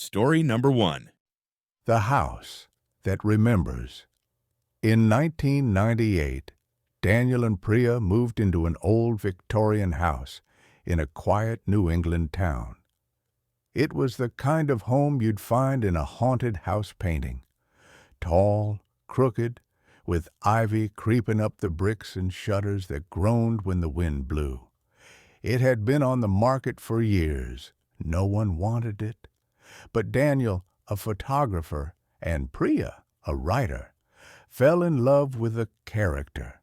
Story number 1. The House That Remembers. In 1998, Daniel and Priya moved into an old Victorian house in a quiet New England town. It was the kind of home you'd find in a haunted house painting. Tall, crooked, with ivy creeping up the bricks and shutters that groaned when the wind blew. It had been on the market for years. No one wanted it. But Daniel, a photographer, and Priya, a writer, fell in love with the character.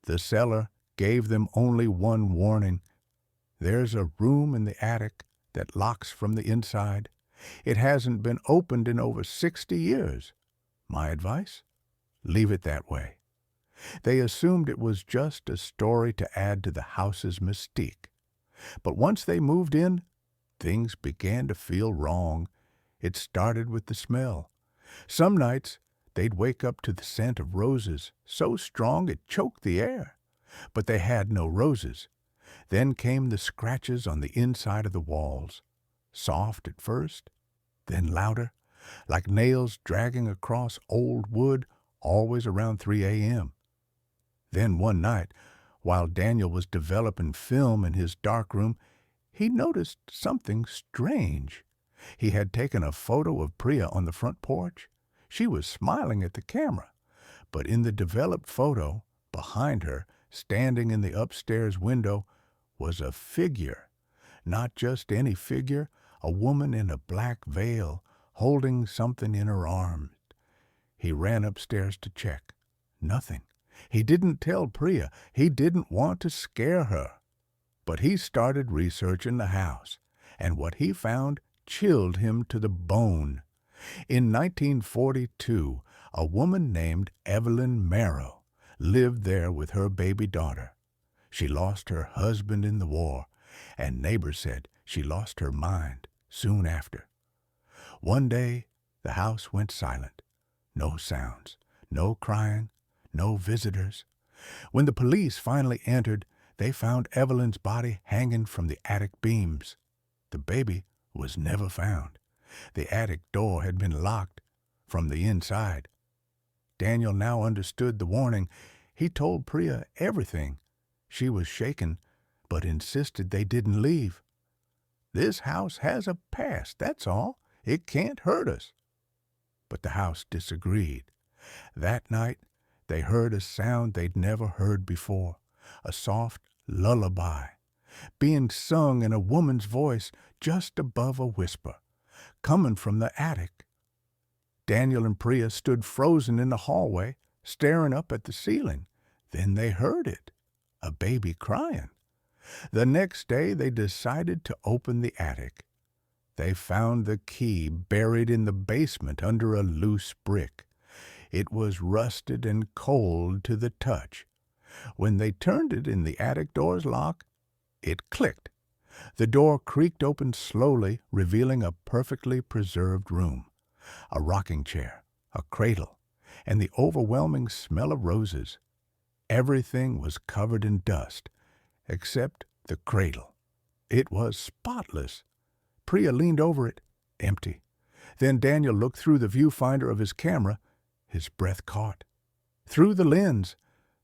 The seller gave them only one warning. There's a room in the attic that locks from the inside. It hasn't been opened in over 60 years. My advice? Leave it that way. They assumed it was just a story to add to the house's mystique. But once they moved in, things began to feel wrong. It started with the smell. Some nights, they'd wake up to the scent of roses, so strong it choked the air. But they had no roses. Then came the scratches on the inside of the walls, soft at first, then louder, like nails dragging across old wood, always around 3 a.m. Then one night, while Daniel was developing film in his darkroom, he noticed something strange. He had taken a photo of Priya on the front porch. She was smiling at the camera, but in the developed photo, behind her, standing in the upstairs window, was a figure. Not just any figure, a woman in a black veil, holding something in her arms. He ran upstairs to check. Nothing. He didn't tell Priya. He didn't want to scare her. But he started researching the house, and what he found chilled him to the bone. In 1942, a woman named Evelyn Merrill lived there with her baby daughter. She lost her husband in the war, and neighbors said she lost her mind soon after. One day, the house went silent. No sounds, no crying, no visitors. When the police finally entered, they found Evelyn's body hanging from the attic beams. The baby was never found. The attic door had been locked from the inside. Daniel now understood the warning. He told Priya everything. She was shaken, but insisted they didn't leave. This house has a past, that's all. It can't hurt us. But the house disagreed. That night, they heard a sound they'd never heard before, a soft lullaby, being sung in a woman's voice just above a whisper, coming from the attic. Daniel and Priya stood frozen in the hallway, staring up at the ceiling. Then they heard it, a baby crying. The next day, they decided to open the attic. They found the key buried in the basement under a loose brick. It was rusted and cold to the touch. When they turned it in the attic door's lock, it clicked. The door creaked open slowly, revealing a perfectly preserved room. A rocking chair, a cradle, and the overwhelming smell of roses. Everything was covered in dust, except the cradle. It was spotless. Priya leaned over it, empty. Then Daniel looked through the viewfinder of his camera. His breath caught. Through the lens,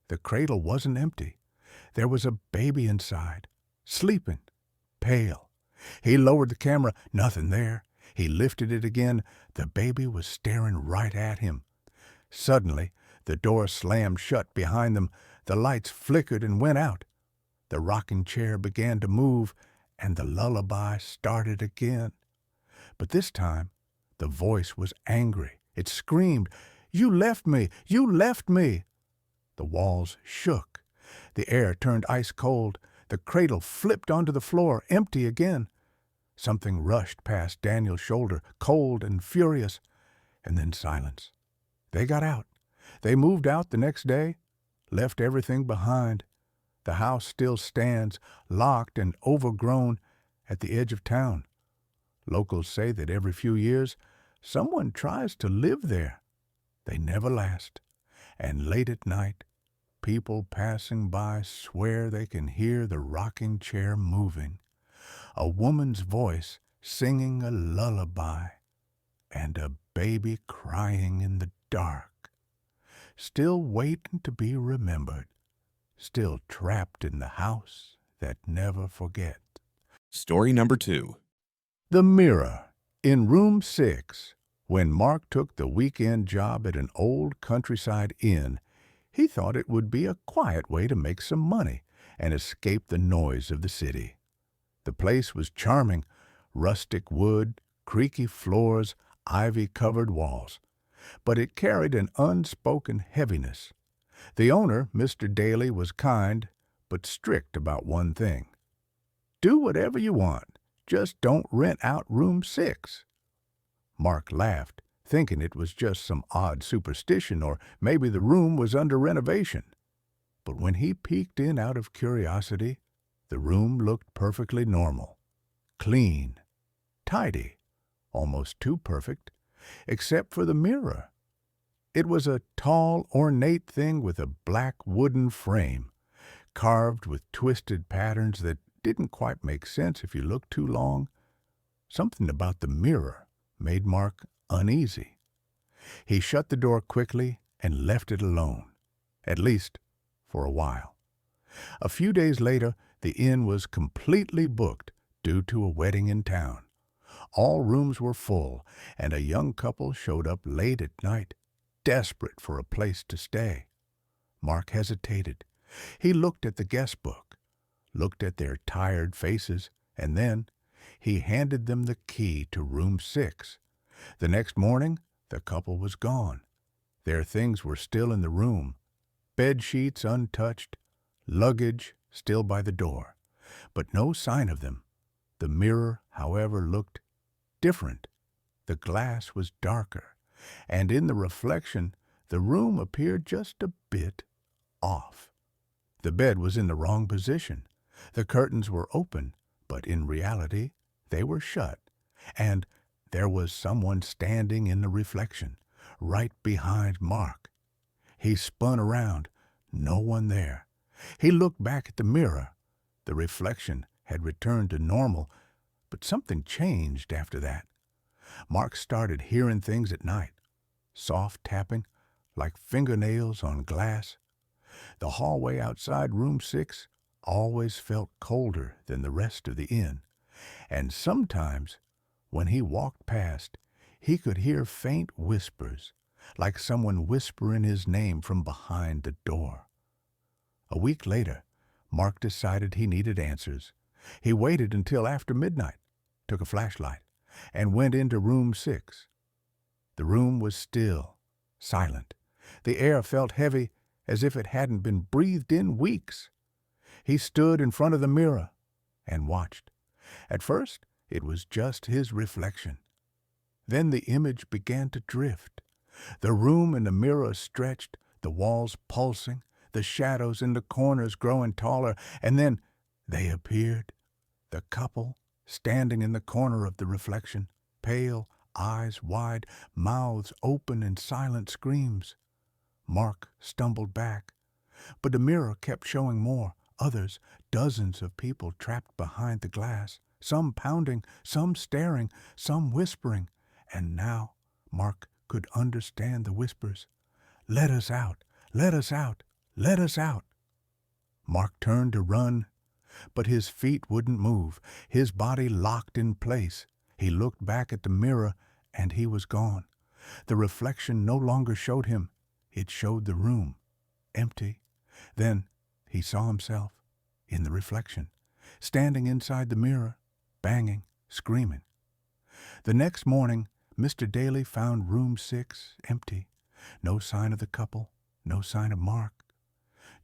the cradle wasn't empty. There was a baby inside, sleeping, pale. He lowered the camera. Nothing there. He lifted it again. The baby was staring right at him. Suddenly, the door slammed shut behind them. The lights flickered and went out. The rocking chair began to move, and the lullaby started again. But this time, the voice was angry. It screamed, "You left me! You left me!" The walls shook. The air turned ice cold. The cradle flipped onto the floor, empty again. Something rushed past Daniel's shoulder, cold and furious, and then silence. They got out. They moved out the next day, left everything behind. The house still stands, locked and overgrown, at the edge of town. Locals say that every few years, someone tries to live there. They never last. And late at night, people passing by swear they can hear the rocking chair moving. A woman's voice singing a lullaby. and a baby crying in the dark, still waiting to be remembered, still trapped in the house that never forgets. Story number 2. The mirror in room 6. When Mark took the weekend job at an old countryside inn, he thought it would be a quiet way to make some money and escape the noise of the city. The place was charming, rustic wood, creaky floors, ivy-covered walls, but it carried an unspoken heaviness. The owner, Mr. Daly, was kind, but strict about one thing. Do whatever you want, just don't rent out room 6. Mark laughed, thinking it was just some odd superstition or maybe the room was under renovation. But when he peeked in out of curiosity, the room looked perfectly normal, clean, tidy, almost too perfect, except for the mirror. It was a tall, ornate thing with a black wooden frame, carved with twisted patterns that didn't quite make sense if you looked too long. Something about the mirror made Mark uneasy. He shut the door quickly and left it alone, at least for a while. A few days later, the inn was completely booked due to a wedding in town. All rooms were full, and a young couple showed up late at night, desperate for a place to stay. Mark hesitated. He looked at the guest book, looked at their tired faces, and then he handed them the key to room 6. The next morning, the couple was gone. Their things were still in the room, bed sheets untouched, luggage still by the door, but no sign of them. The mirror, however, looked different. The glass was darker, and in the reflection, the room appeared just a bit off. The bed was in the wrong position. The curtains were open, but in reality, they were shut, and there was someone standing in the reflection, right behind Mark. He spun around, no one there. He looked back at the mirror. The reflection had returned to normal, but something changed after that. Mark started hearing things at night, soft tapping, like fingernails on glass. The hallway outside room 6 always felt colder than the rest of the inn, and sometimes, when he walked past, he could hear faint whispers, like someone whispering his name from behind the door. A week later, Mark decided he needed answers. He waited until after midnight, took a flashlight, and went into room 6. The room was still, silent. The air felt heavy, as if it hadn't been breathed in weeks. He stood in front of the mirror and watched. At first, it was just his reflection. Then the image began to drift. The room and the mirror stretched, the walls pulsing, the shadows in the corners growing taller, and then they appeared. The couple, standing in the corner of the reflection, pale, eyes wide, mouths open in silent screams. Mark stumbled back, but the mirror kept showing more. Others, dozens of people trapped behind the glass, some pounding, some staring, some whispering, and now Mark could understand the whispers. "Let us out! Let us out! Let us out!" Mark turned to run, but his feet wouldn't move, his body locked in place. He looked back at the mirror, and he was gone. The reflection no longer showed him. It showed the room, empty. Then he saw himself, in the reflection, standing inside the mirror, banging, screaming. The next morning, Mr. Daly found room 6 empty. No sign of the couple, no sign of Mark.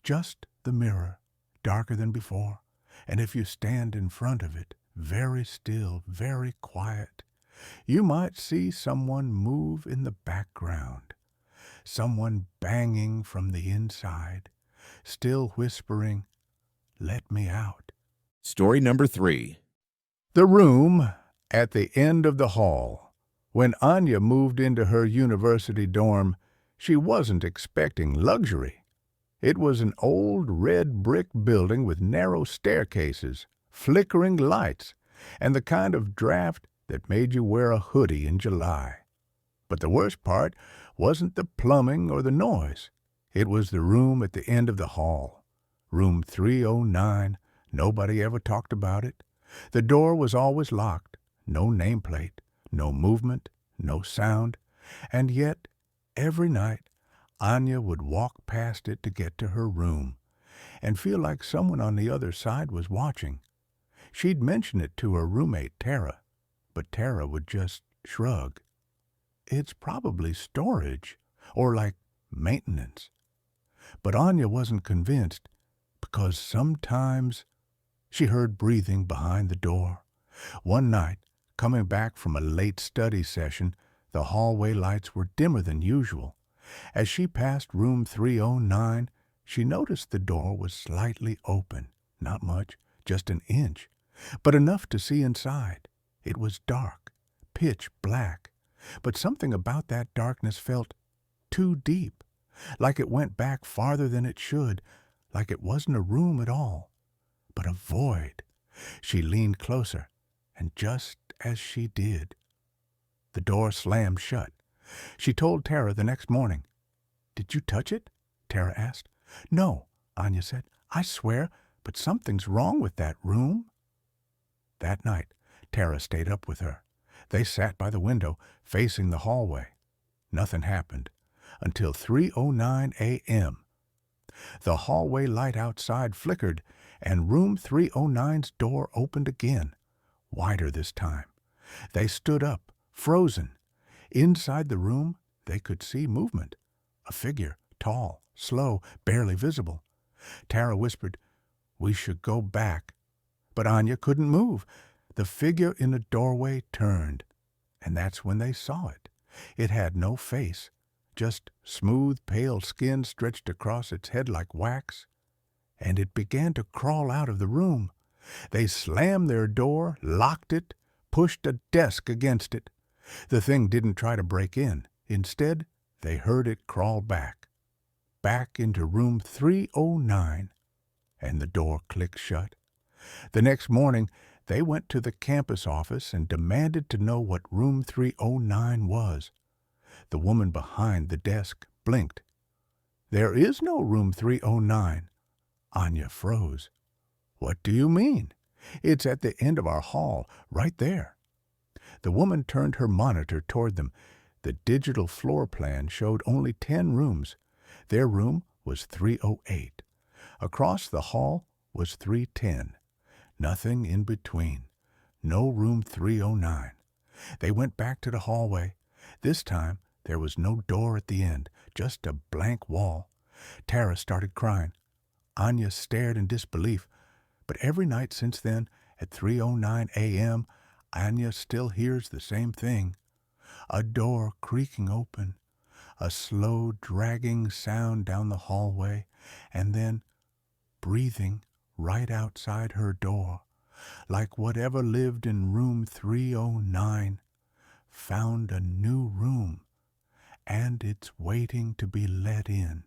Just the mirror, darker than before, and if you stand in front of it, very still, very quiet, you might see someone move in the background, someone banging from the inside, still whispering, "Let me out." Story number 3. The room at the end of the hall. When Anya moved into her university dorm, she wasn't expecting luxury. It was an old red brick building with narrow staircases, flickering lights, and the kind of draft that made you wear a hoodie in July. But the worst part wasn't the plumbing or the noise. It was the room at the end of the hall. Room 309. Nobody ever talked about it. The door was always locked. No nameplate, no movement, no sound. And yet, every night, Anya would walk past it to get to her room and feel like someone on the other side was watching. She'd mention it to her roommate, Tara, but Tara would just shrug. It's probably storage, or like maintenance. But Anya wasn't convinced, because sometimes she heard breathing behind the door. One night, coming back from a late study session, the hallway lights were dimmer than usual. As she passed room 309, she noticed the door was slightly open. Not much, just an inch, but enough to see inside. It was dark, pitch black, but something about that darkness felt too deep, like it went back farther than it should, like it wasn't a room at all, but a void. She leaned closer, and just as she did, the door slammed shut. She told Tara the next morning. "Did you touch it?" Tara asked. "No," Anya said. "I swear, but something's wrong with that room." That night, Tara stayed up with her. They sat by the window, facing the hallway. Nothing happened until 3:09 a.m. The hallway light outside flickered, and room 309's door opened again, wider this time. They stood up, frozen. Inside the room, they could see movement. A figure, tall, slow, barely visible. Tara whispered, "We should go back." But Anya couldn't move. The figure in the doorway turned, and that's when they saw it. It had no face, just smooth, pale skin stretched across its head like wax, and it began to crawl out of the room. They slammed their door, locked it, pushed a desk against it. The thing didn't try to break in. Instead, they heard it crawl back into room 309, and the door clicked shut. The next morning, they went to the campus office and demanded to know what room 309 was. The woman behind the desk blinked. "There is no room 309. Anya froze. "What do you mean?" "It's at the end of our hall, right there." The woman turned her monitor toward them. The digital floor plan showed only 10 rooms. Their room was 308. Across the hall was 310. Nothing in between. No room 309. They went back to the hallway. This time, there was no door at the end, just a blank wall. Tara started crying. Anya stared in disbelief. But every night since then, at 3:09 a.m., Anya still hears the same thing. A door creaking open, a slow dragging sound down the hallway, and then breathing right outside her door, like whatever lived in room 309 found a new room, and it's waiting to be let in.